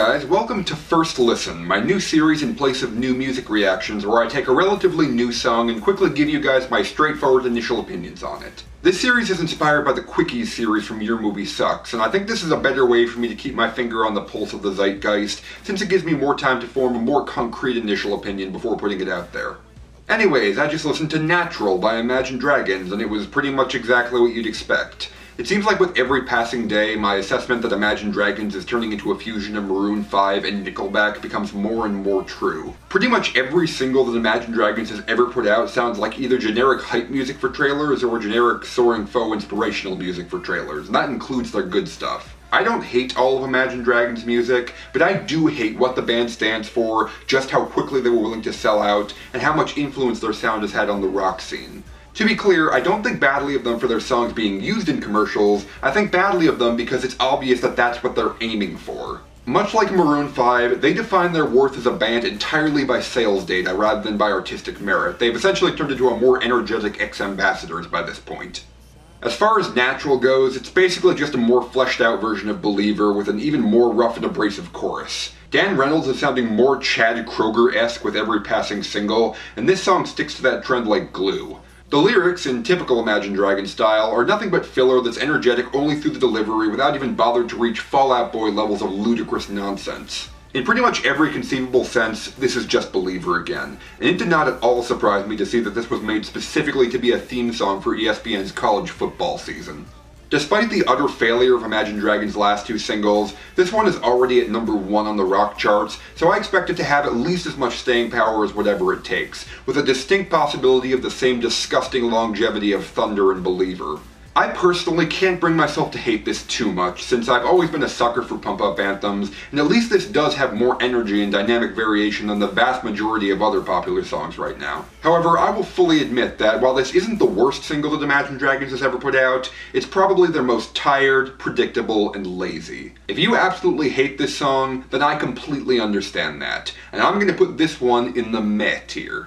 guys, welcome to First Listen, my new series in place of new music reactions where I take a relatively new song and quickly give you guys my straightforward initial opinions on it. This series is inspired by the Quickies series from Your Movie Sucks, and I think this is a better way for me to keep my finger on the pulse of the zeitgeist, since it gives me more time to form a more concrete initial opinion before putting it out there. Anyways, I just listened to Natural by Imagine Dragons, and it was pretty much exactly what you'd expect. It seems like with every passing day, my assessment that Imagine Dragons is turning into a fusion of Maroon 5 and Nickelback becomes more and more true. Pretty much every single that Imagine Dragons has ever put out sounds like either generic hype music for trailers or generic soaring foe inspirational music for trailers, and that includes their good stuff. I don't hate all of Imagine Dragons' music, but I do hate what the band stands for, just how quickly they were willing to sell out, and how much influence their sound has had on the rock scene. To be clear, I don't think badly of them for their songs being used in commercials, I think badly of them because it's obvious that that's what they're aiming for. Much like Maroon 5, they define their worth as a band entirely by sales data rather than by artistic merit. They've essentially turned into a more energetic ex-ambassadors by this point. As far as Natural goes, it's basically just a more fleshed out version of Believer with an even more rough and abrasive chorus. Dan Reynolds is sounding more Chad Kroeger-esque with every passing single, and this song sticks to that trend like glue. The lyrics, in typical Imagine Dragons style, are nothing but filler that's energetic only through the delivery without even bothering to reach Fall Out Boy levels of ludicrous nonsense. In pretty much every conceivable sense, this is just Believer again, and it did not at all surprise me to see that this was made specifically to be a theme song for ESPN's college football season. Despite the utter failure of Imagine Dragons' last two singles, this one is already at #1 on the rock charts, so I expect it to have at least as much staying power as whatever it takes, with a distinct possibility of the same disgusting longevity of Thunder and Believer. I personally can't bring myself to hate this too much, since I've always been a sucker for pump-up anthems, and at least this does have more energy and dynamic variation than the vast majority of other popular songs right now. However, I will fully admit that while this isn't the worst single that Imagine Dragons has ever put out, it's probably their most tired, predictable, and lazy. If you absolutely hate this song, then I completely understand that, and I'm gonna put this one in the meh tier.